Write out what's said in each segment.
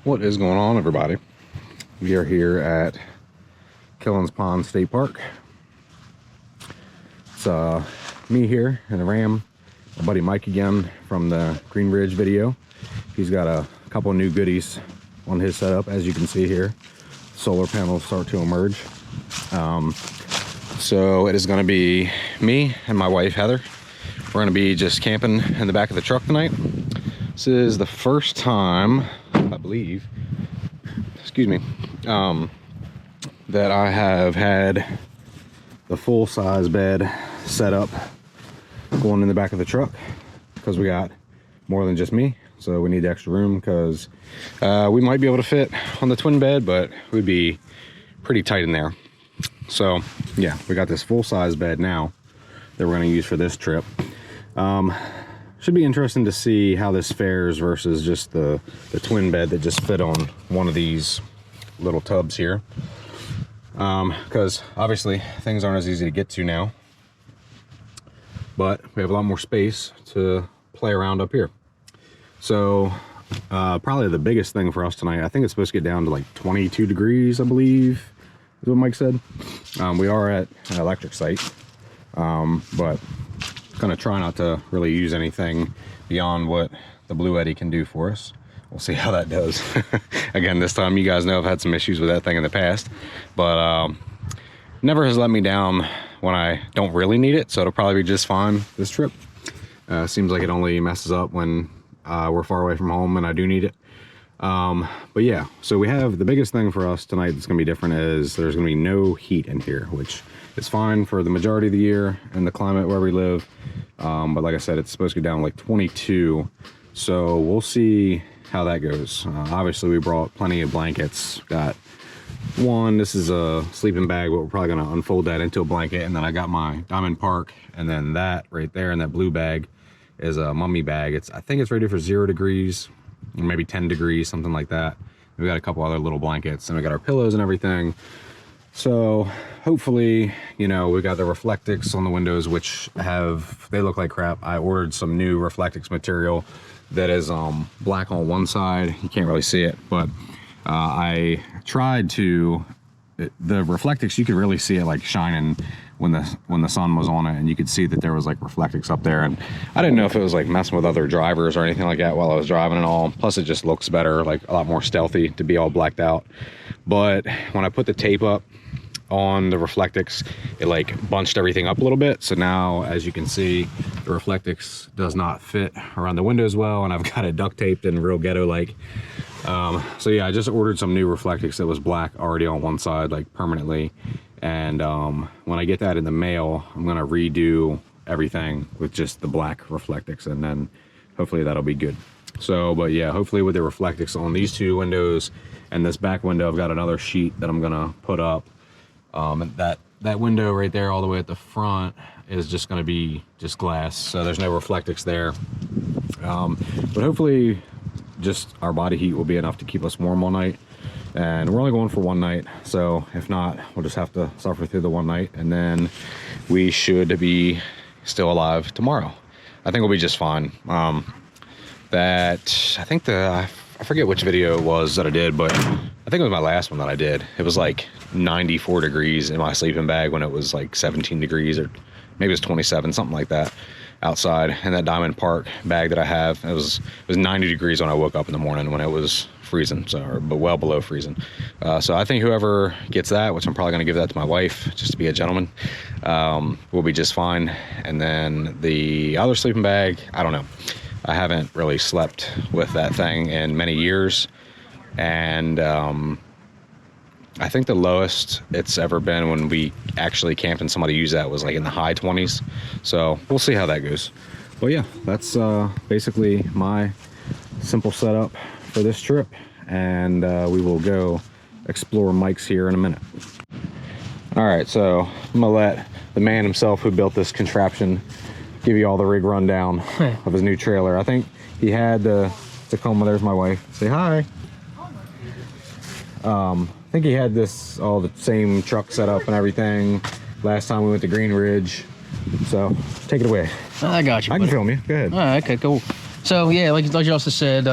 What is going on, everybody? We are here at Killens Pond State Park. It's me here in a Ram, my buddy Mike again from the Green Ridge video. He's got a couple new goodies on his setup, as you can see here. Solar panels start to emerge. So it is going to be me and my wife Heather. We're going to be just camping in the back of the truck tonight. This is the first time, I believe, excuse me, that I have had the full-size bed set up going in the back of the truck, because we got more than just me, so we need extra room, because we might be able to fit on the twin bed, but we'd be pretty tight in there. So yeah, we got this full-size bed now that we're going to use for this trip. Should be interesting to see how this fares versus just the twin bed that just fit on one of these little tubs here, because obviously things aren't as easy to get to now, but we have a lot more space to play around up here. So probably the biggest thing for us tonight, I think it's supposed to get down to like 22 degrees, I believe is what Mike said. We are at an electric site, but gonna try not to really use anything beyond what the Blue Eddy can do for us. We'll see how that does. Again, this time, you guys know I've had some issues with that thing in the past, but never has let me down when I don't really need it, so it'll probably be just fine this trip. Seems like it only messes up when we're far away from home and I do need it. But yeah, so we have the biggest thing for us tonight that's gonna be different is there's gonna be no heat in here, which is fine for the majority of the year and the climate where we live. But like I said, it's supposed to go down like 22. So we'll see how that goes. Obviously we brought plenty of blankets. Got one, this is a sleeping bag, but we're probably gonna unfold that into a blanket. And then I got my Diamond Park, and then that right there in that blue bag is a mummy bag. I think it's rated for 0 degrees, or maybe 10 degrees, something like that. We got a couple other little blankets, and we got our pillows and everything. So hopefully, you know, we got the Reflectix on the windows, which they look like crap. I ordered some new Reflectix material that is black on one side. You can't really see it, but I tried to, the Reflectix, you could really see it like shining when the sun was on it, and you could see that there was like Reflectix up there, and I didn't know if it was like messing with other drivers or anything like that while I was driving and all. Plus it just looks better, like a lot more stealthy to be all blacked out. But when I put the tape up on the Reflectix, it like bunched everything up a little bit. So now, as you can see, the Reflectix does not fit around the windows well, and I've got it duct taped and real ghetto like. So yeah, I just ordered some new Reflectix that was black already on one side, like permanently. And when I get that in the mail, I'm gonna redo everything with just the black Reflectix, and then hopefully that'll be good. So, but yeah, hopefully with the Reflectix on these two windows and this back window, I've got another sheet that I'm gonna put up. And that window right there all the way at the front is just going to be just glass, so there's no Reflectix there. But hopefully just our body heat will be enough to keep us warm all night, and we're only going for one night, so if not, we'll just have to suffer through the one night, and then we should be still alive tomorrow. I think we'll be just fine. I forget which video it was that I did, but I think it was my last one that I did. It was like 94 degrees in my sleeping bag when it was like 17 degrees, or maybe it was 27, something like that, outside. And that Diamond Park bag that I have, it was 90 degrees when I woke up in the morning when it was freezing, but well below freezing. So I think whoever gets that, which I'm probably gonna give that to my wife, just to be a gentleman, will be just fine. And then the other sleeping bag, I don't know. I haven't really slept with that thing in many years, and I think the lowest it's ever been when we actually camped and somebody used that was like in the high 20s. So we'll see how that goes. But yeah, that's basically my simple setup for this trip, and we will go explore Mike's here in a minute. All right, so I'm gonna let the man himself who built this contraption give you all the rig rundown of his new trailer. I think he had the Tacoma. There's my wife. Say hi. I think he had all the same truck setup and everything last time we went to Green Ridge. So take it away. I got you. I can film you. Go ahead. All right, okay, cool. So yeah, like Justice said,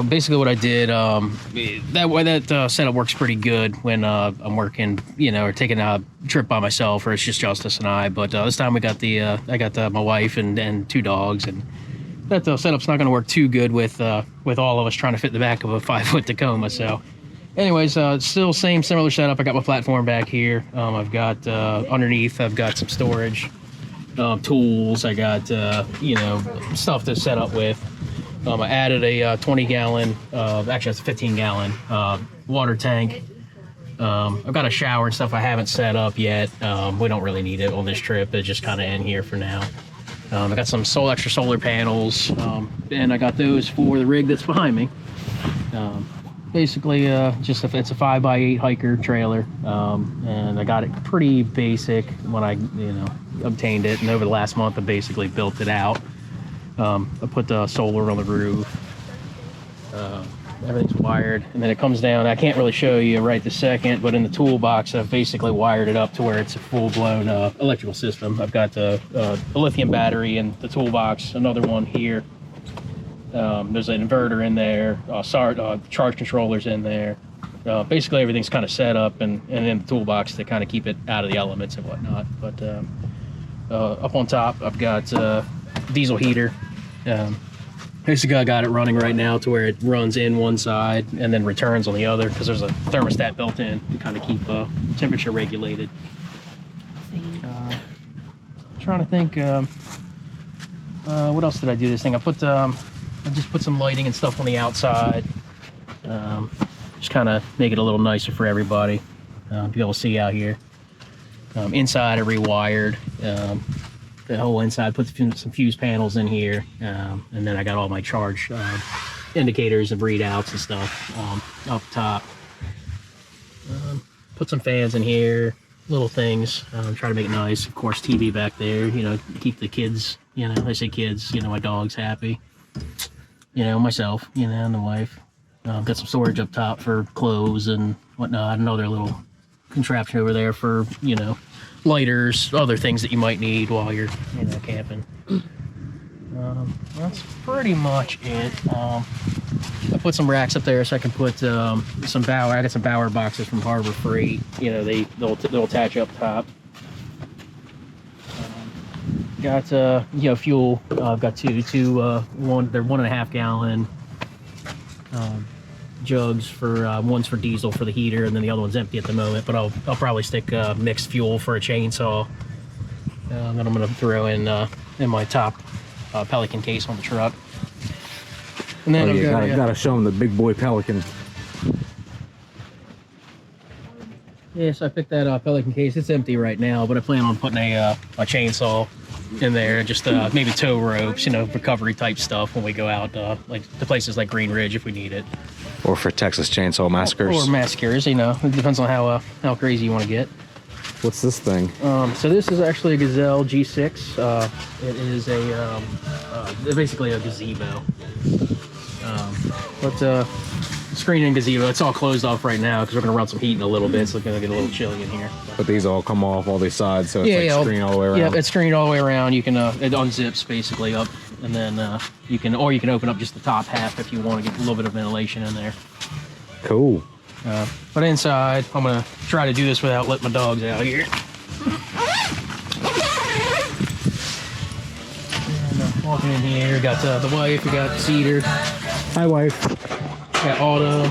basically what I did, that setup works pretty good when I'm working, or taking a trip by myself, or it's just Justice and I. But this time we got I got my wife and 2 dogs, and that setup's not going to work too good with all of us trying to fit the back of a 5-foot Tacoma. So, anyways, still similar setup. I got my platform back here. I've got underneath. I've got some storage, tools. I got stuff to set up with. I added a 20-gallon, actually it's a 15-gallon water tank. I've got a shower and stuff I haven't set up yet. We don't really need it on this trip. It's just kind of in here for now. I got some extra solar panels, and I got those for the rig that's behind me. Basically, it's a 5x8 hiker trailer, and I got it pretty basic when I obtained it, and over the last month I basically built it out. I put the solar on the roof. Everything's wired, and then it comes down. I can't really show you right this second, but in the toolbox I've basically wired it up to where it's a full-blown electrical system. I've got a lithium battery in the toolbox, another one here. There's an inverter in there, charge controllers in there. Basically everything's kind of set up and in the toolbox to kind of keep it out of the elements and whatnot. But up on top I've got diesel heater. Basically I got it running right now to where it runs in one side and then returns on the other, because there's a thermostat built in to kind of keep temperature regulated. Trying to think, what else did I do this thing? I just put some lighting and stuff on the outside. Just kind of make it a little nicer for everybody to be able to see out here. Inside I rewired the whole inside, put some fuse panels in here, and then I got all my charge indicators and readouts and stuff up top. Put some fans in here, little things, try to make it nice. Of course, TV back there, keep the kids, I say kids, my dog's happy, myself, and the wife. Got some storage up top for clothes and whatnot, another little contraption over there for, lighters, other things that you might need while you're, camping. That's pretty much it. I put some racks up there so I can put some Bauer. I got some Bauer boxes from Harbor Freight. They'll attach up top. Got fuel. I've got two. They're 1.5 gallon jugs for one's for diesel for the heater, and then the other one's empty at the moment. But I'll probably stick mixed fuel for a chainsaw. Then I'm gonna throw in my top Pelican case on the truck. And then gotta show them the big boy Pelican. Yeah, so I picked that Pelican case. It's empty right now, but I plan on putting a chainsaw in there, just maybe tow ropes, recovery type stuff when we go out, like to places like Green Ridge if we need it. Or for Texas Chainsaw Massacres. Or massacres, it depends on how crazy you want to get. What's this thing? So this is actually a Gazelle G6. It is basically a gazebo. Screen and gazebo, it's all closed off right now because we're going to run some heat in a little bit, so it's going to get a little chilly in here. But these all come off all these sides, so it's screened all the way around. Yeah, it's screened all the way around. You can it unzips basically up, and then you can open up just the top half if you want to get a little bit of ventilation in there. Cool. But inside, I'm going to try to do this without letting my dogs out here. And walking in here, got the wife, we got Cedar. Hi, wife. Got Auto.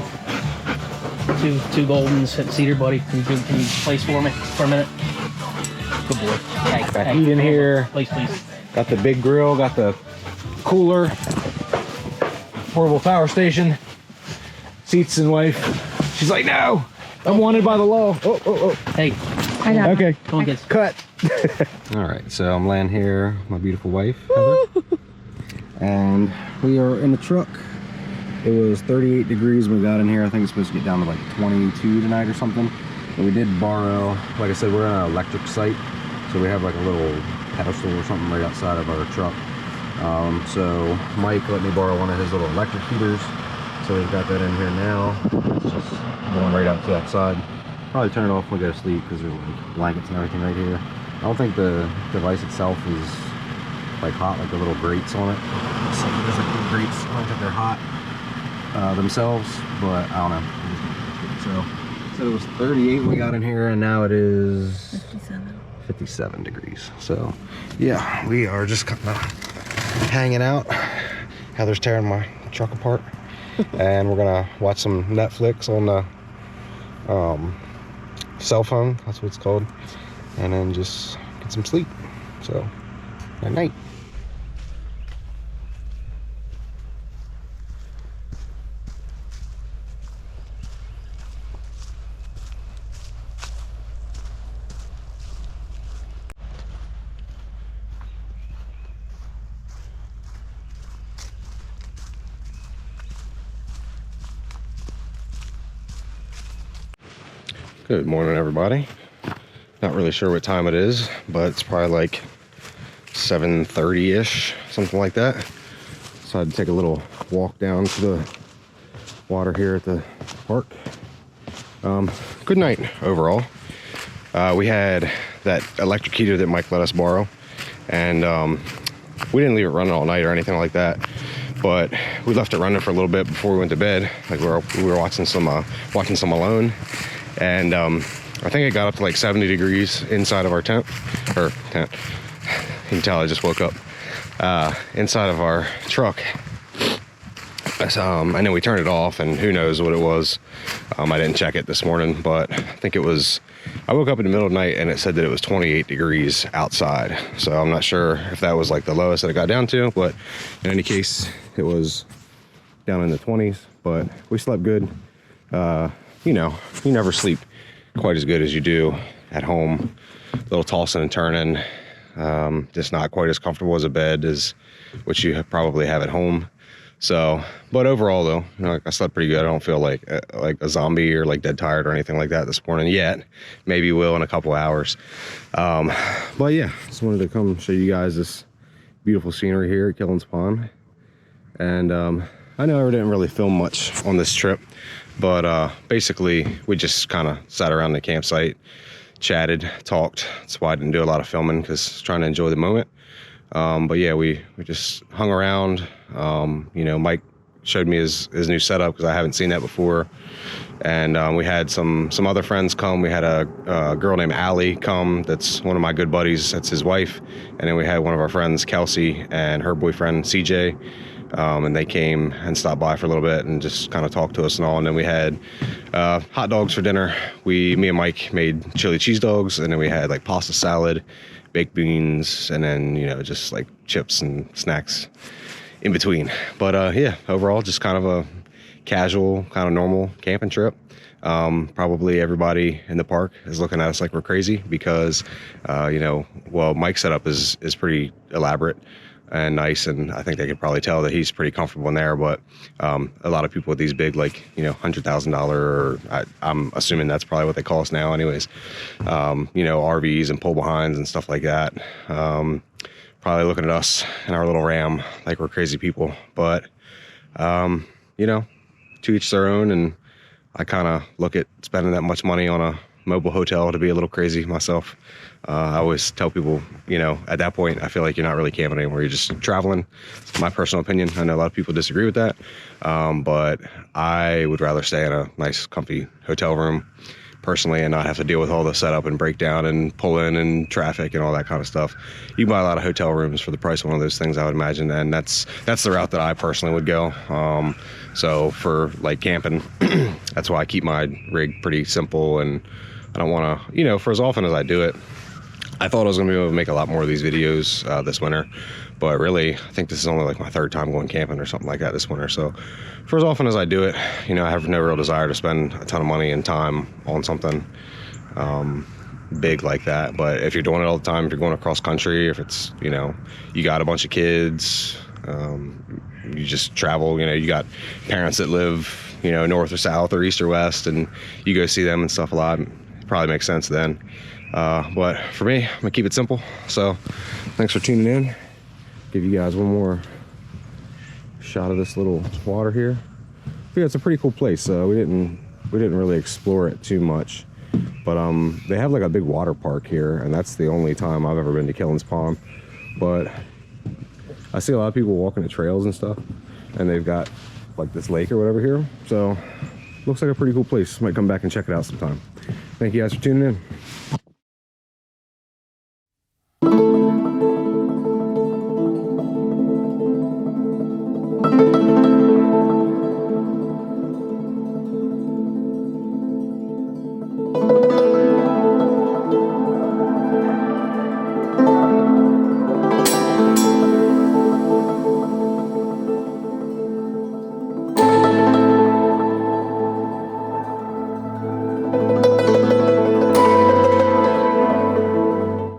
Two Goldens. Cedar, buddy. Can you place for me for a minute? Good boy. Got heat in here. Please. Got the big grill, got the cooler, portable power station, seats and wife. She's like, no, I'm wanted by the law. Oh. Hey. I got okay. Come on, kids. Cut. All right, so I'm laying here, my beautiful wife, Heather. And we are in the truck. It was 38 degrees when we got in here. I think it's supposed to get down to like 22 tonight or something. But we did borrow, like I said, we're on an electric site. So we have like a little pedestal or something right outside of our truck. So Mike let me borrow one of his little electric heaters. So we've got that in here now. It's just going right out to that side. Probably turn it off when we go to sleep because there's like blankets and everything right here. I don't think the device itself is like hot, like the little grates on it. So there's like little grates. I don't think they're hot themselves, but I don't know. So it was 38 when we got in here, and now it is 57 degrees. So yeah, we are just kind of hanging out. Heather's tearing my truck apart. And we're gonna watch some Netflix on the cell phone, that's what it's called, and then just get some sleep. So, night night. Good morning, everybody. Not really sure what time it is, but it's probably like 7:30-ish, something like that. So I had to take a little walk down to the water here at the park. Good night overall. We had that electric heater that Mike let us borrow, and we didn't leave it running all night or anything like that, but we left it running for a little bit before we went to bed. Like we were watching some Alone. And I think it got up to like 70 degrees inside of our tent. You can tell I just woke up. Inside of our truck. I know we turned it off, and who knows what it was. I didn't check it this morning, but I think it was, I woke up in the middle of the night and it said that it was 28 degrees outside. So I'm not sure if that was like the lowest that it got down to, but in any case, it was down in the 20s, but we slept good. You know, you never sleep quite as good as you do at home. A little tossing and turning, just not quite as comfortable as a bed as what you probably have at home. So, but overall though, you know, I slept pretty good. I don't feel like a zombie or like dead tired or anything like that this morning yet. Maybe will in a couple hours. But yeah, just wanted to come show you guys this beautiful scenery here at Killens Pond. And I know I didn't really film much on this trip, but basically we just kind of sat around the campsite, chatted, talked. That's why I didn't do a lot of filming, because I was trying to enjoy the moment. But yeah, we just hung around. You know, Mike showed me his new setup, because I haven't seen that before. And we had some other friends come. We had a girl named Allie come. That's one of my good buddies. That's his wife. And then we had one of our friends, Kelsey, and her boyfriend, CJ. And they came and stopped by for a little bit and just kind of talked to us and all. And then we had hot dogs for dinner. Me and Mike made chili cheese dogs, and then we had like pasta salad, baked beans, and then, you know, just like chips and snacks in between. But yeah, overall just kind of a casual, kind of normal camping trip. Probably everybody in the park is looking at us like we're crazy, because you know, well, Mike's setup is pretty elaborate and nice, and I think they could probably tell that he's pretty comfortable in there. But a lot of people with these big, like, you know, $100,000, or I'm assuming that's probably what they call us now anyways, you know, RVs and pull behinds and stuff like that, probably looking at us and our little Ram like we're crazy people. But you know, to each their own, and I kind of look at spending that much money on a mobile hotel to be a little crazy myself. I always tell people, you know, at that point, I feel like you're not really camping anymore. You're just traveling. It's my personal opinion. I know a lot of people disagree with that. But I would rather stay in a nice, comfy hotel room personally, and not have to deal with all the setup and breakdown and pull in and traffic and all that kind of stuff. You can buy a lot of hotel rooms for the price of one of those things, I would imagine. And that's the route that I personally would go. So for like camping, that's why I keep my rig pretty simple, and I don't want to, you know, for as often as I do it. I thought I was going to be able to make a lot more of these videos this winter, but really, I think this is only like my third time going camping or something like that this winter. So for as often as I do it, you know, I have no real desire to spend a ton of money and time on something big like that. But if you're doing it all the time, if you're going across country, if it's, you know, you got a bunch of kids, you just travel, you know, you got parents that live, you know, north or south or east or west, and you go see them and stuff a lot, it probably makes sense then. But for me, I'm gonna keep it simple. So thanks for tuning in. Give you guys one more shot of this little water here. But yeah, it's a pretty cool place. We didn't really explore it too much, but they have like a big water park here, and that's the only time I've ever been to Killens Pond. But I see a lot of people walking the trails and stuff, and they've got like this lake or whatever here. So looks like a pretty cool place. Might come back and check it out sometime. Thank you guys for tuning in.